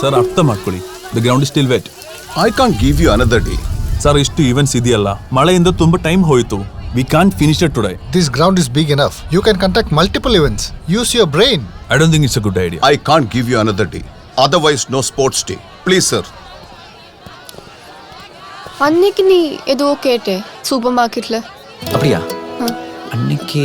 Sir, ಅರ್ಥ ಮಾಡ್ಕೊಳ್ಳಿ. The ground is still wet. I can't give you another day. Sir, ಇಷ್ಟು events ಇದೆಯಲ್ಲ, ಮಳೆಯಿಂದ ತುಂಬಾ ಟೈಮ್ ಹೋಯಿತು. We can't finish it today. This ground is big enough. You can conduct multiple events. Use your brain. I don't think it's a good idea. I can't give you another day. Otherwise, no sports day. Please, sir. அன்னைக்கு நீ ஏதோ கேட்டே super மார்க்கெட்ல. அப்படியா? அன்னைக்கு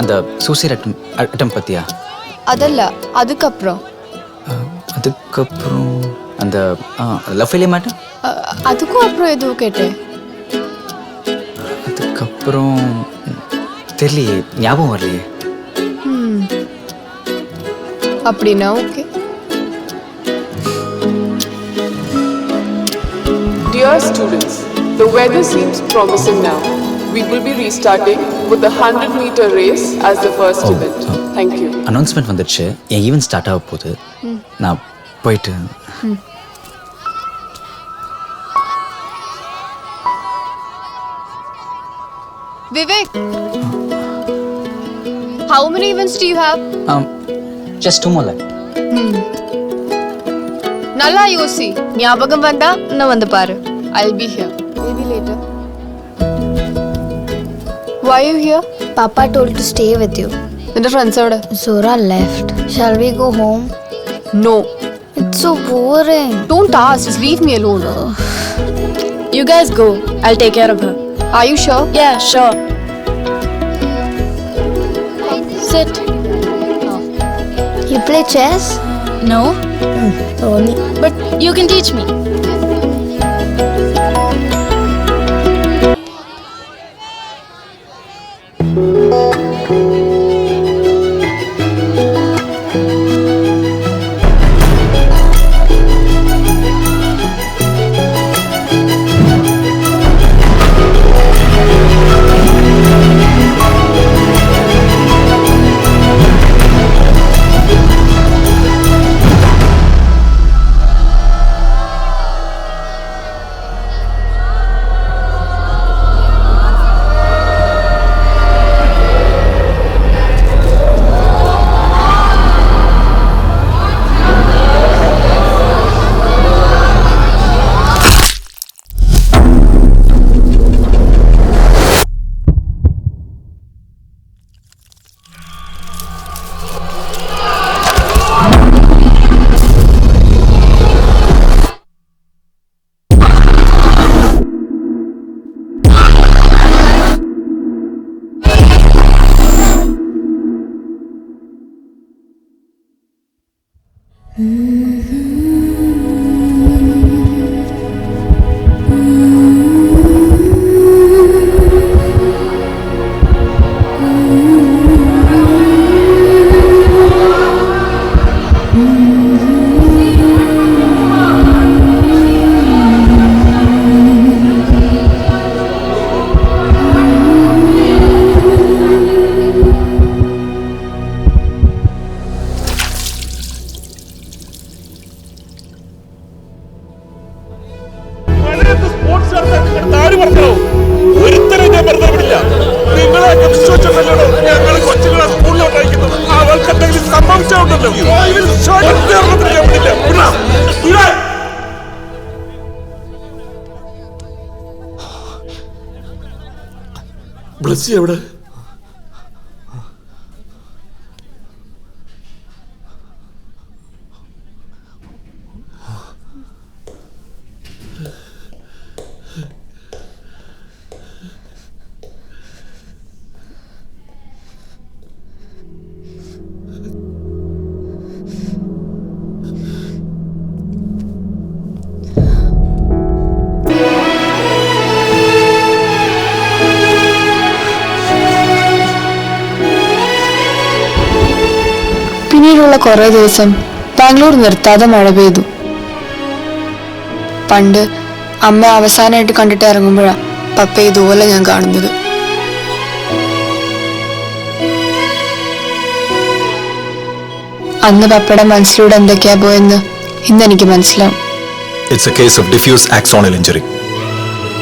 அந்த suicide அட்டம் பத்தியா? அதல்ல, அதுக்கப்புறம் அந்த லவ் ஃபெயிலியர் மேட்டர், அதுக்கும் அப்புறம் ஏதோ கேட்டே. அதுக்கப்புறம் தெரியலையே, ஞாபகம் வரலையே. அப்படின்னா okay. Dear students, the weather seems promising now. We will be restarting with the 100-meter race as the first event. Thank you. Announcement வந்துடுச்சு, என் ஈவென்ட் ஸ்டார்ட் ஆக போகுது. நான் போயிட்டு. Vivek, how many events do you have? Just 2 more left. நல்லா யோசி, ஞாபகம் வந்தா நான் வந்து பாரு. I'll be here. Maybe later. Why are you here? Papa told to stay with you. നിന്റെ ഫ്രണ്ട്സോട്. Zora left. Shall we go home? No. It's so boring. Don't ask, just leave me alone. You guys go. I'll take care of her. Are you sure? Yeah, sure. Sit. You play chess? No, Only. but you can teach me. Blessy എവിടെ? പിന്നീടുള്ള കുറേ ദിവസം ബാംഗ്ലൂർ നിർത്താതെ മഴ പെയ്തു. പണ്ട് അമ്മ അവസാനമായിട്ട് കണ്ടിട്ട് ഇറങ്ങുമ്പോഴാണ് പപ്പ ഇതുപോലെ ഞാൻ കാണുന്നത്. അന്ന് പപ്പയുടെ മനസ്സിലൂടെ എന്തൊക്കെയാ പോയെന്ന് ഇന്നെനിക്ക് മനസ്സിലാവും. It's a case of diffuse axonal injury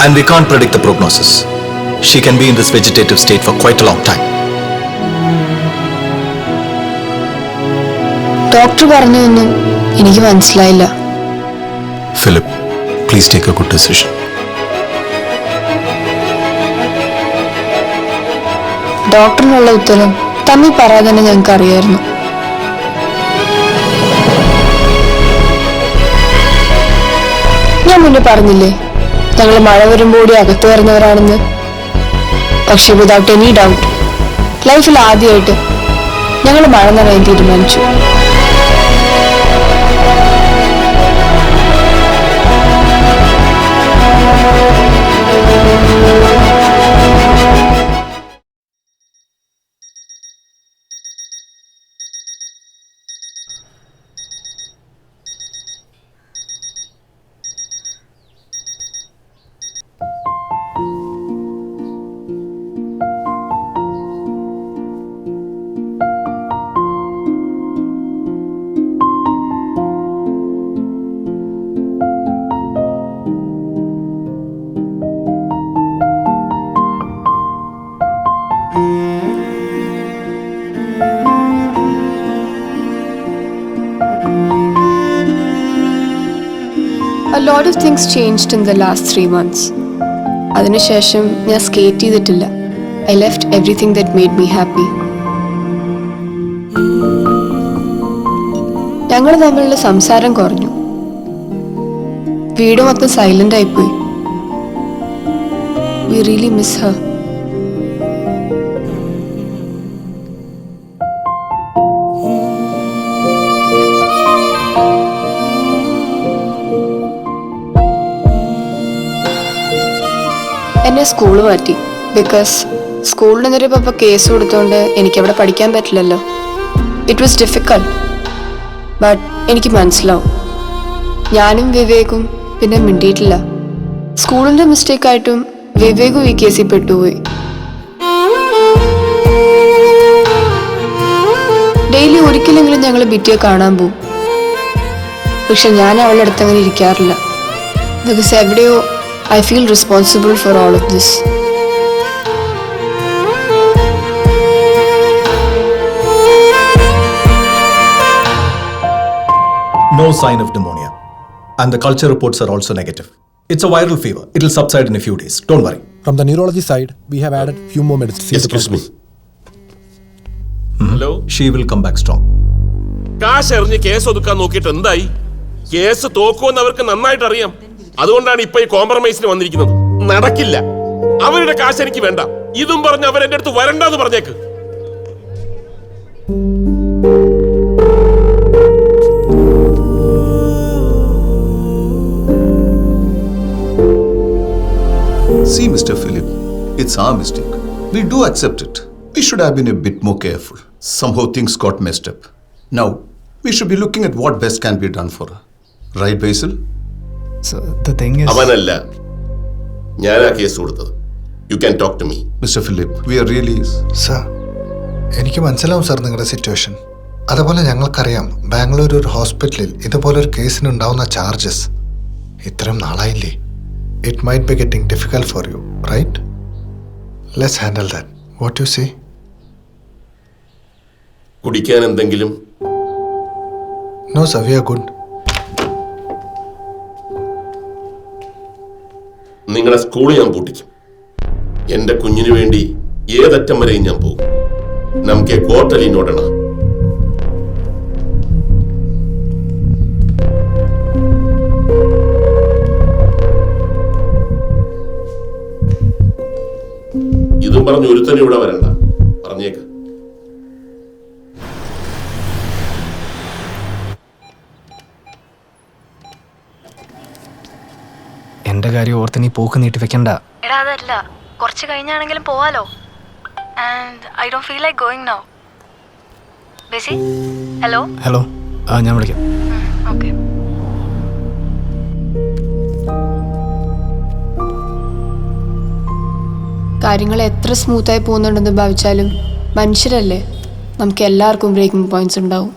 and we can't predict the prognosis. She can be in this vegetative state for quite a long time. Doctor പറഞ്ഞൊന്നും എനിക്ക് മനസ്സിലായില്ല. Philip, please take a good decision. ഡോക്ടറിനുള്ള ഉത്തരം തമ്മിൽ പറയാതെ തന്നെ ഞങ്ങൾക്ക് അറിയായിരുന്നു. ഞാൻ മുന്നേ പറഞ്ഞില്ലേ ഞങ്ങൾ മഴ വരുമ്പോടി അകത്ത് വരുന്നവരാണെന്ന്. പക്ഷെ വിതൗട്ട് എനി ഡൗട്ട് ലൈഫിൽ ആദ്യമായിട്ട് ഞങ്ങൾ മഴ നനയാൻ തീരുമാനിച്ചു. A lot of things changed in the last 3 months. അതിനുശേഷം ഞാൻ സ്കേറ്റ് ചെയ്തിട്ടില്ല. I left everything that made me happy. ഞങ്ങൾ തമ്മിലുള്ള സംസാരം കുറഞ്ഞു. വീട് മൊത്തം സൈലന്റ് ആയിപ്പോയി. We really miss her. എന്നെ സ്കൂൾ മാറ്റി. ബിക്കോസ് സ്കൂളിനെതിരെ പപ്പ കേസ് കൊടുത്തോണ്ട് എനിക്കവിടെ പഠിക്കാൻ പറ്റില്ലല്ലോ. It was difficult. ബട്ട് എനിക്ക് മനസ്സിലാവും. ഞാനും വിവേകും പിന്നെ മിണ്ടിയിട്ടില്ല. സ്കൂളിൻ്റെ മിസ്റ്റേക്കായിട്ടും വിവേകും ഈ കേസിൽ പെട്ടുപോയി. ഡെയിലി ഒരിക്കലെങ്കിലും ഞങ്ങൾ ബിറ്റിയെ കാണാൻ പോവും. പക്ഷെ ഞാൻ അവളുടെ അടുത്ത് അങ്ങനെ ഇരിക്കാറില്ല. ബിക്കോസ് എവിടെയോ I feel responsible for all of this. No sign of pneumonia. And the culture reports are also negative. It's a viral fever. It'll subside in a few days. Don't worry. From the neurology side, we have added few more medicines. Excuse me. Hello? She will come back strong. കാശ് എറിഞ്ഞ് case ഒതുക്കാൻ നോക്കിയിട്ട് എന്തായി? Case തോക്കുമെന്ന് അവർക്ക് നന്നായിട്ട് അറിയാം. അതുകൊണ്ടാണ് ഇപ്പൊ ഈ കോംപ്രമൈസിന് വന്നിരിക്കുന്നത്. നടക്കില്ല. അവരുടെ കാശ് എനിക്ക് വേണ്ട. ഇതും പറഞ്ഞ് അവരെന്റെ അടുത്ത് വരണ്ടെന്ന് പറഞ്ഞേക്ക്. See, Mr. Philip, it's our mistake. We do accept it. We should have been a bit more careful. Somehow things got messed up. Now, we should be looking at what best can be done for her. Right, Basil? So the thing is, അവനല്ല, ഞാനാ case കൊടുത്തത്. You can talk to me. Mr. Philip, we are really... sir, എനിക്ക് മനസ്സിലാവും sir നിങ്ങളുടെ situation. അതുപോലെ ഞങ്ങൾക്കറിയാം ബാംഗ്ലൂർ ഒരു ഹോസ്പിറ്റലിൽ ഇതുപോലൊരു കേസിനുണ്ടാവുന്ന ചാർജസ് ഇത്രയും നാളായില്ലേ. It might be getting difficult for you, right? Let's handle that. What you say? കുടിക്കാൻ എന്തെങ്കിലും? No sir, we are good. നിങ്ങളുടെ സ്കൂൾ ഞാൻ പൂട്ടിക്കും. എന്റെ കുഞ്ഞിനു വേണ്ടി ഏതറ്റം വരെയും ഞാൻ പോകും. നമുക്ക് കോട്ടലി നോടണ. ഇതും പറഞ്ഞ് ഒരുത്തനും ഇവിടെ വരണ്ട. പറഞ്ഞേക്ക്. എന്റെ കാര്യം ഓർത്ത് നീ പോക്ക് നീട്ടി വെക്കണ്ട. എടാ അതല്ല, കുറച്ച് കഴിഞ്ഞാണെങ്കിലും പോവാലോ. And I don't feel like going now. ബേസി, ഹലോ. ഹലോ, ഞാൻ വിളിക്കാം. ഓക്കെ. കാര്യങ്ങൾ എത്ര സ്മൂത്തായി പോകുന്നുണ്ടെന്ന് ഭാവിച്ചാലും മനുഷ്യരല്ലേ, നമുക്ക് എല്ലാവർക്കും ബ്രേക്കിംഗ് പോയിന്റ്സ് ഉണ്ടാവും.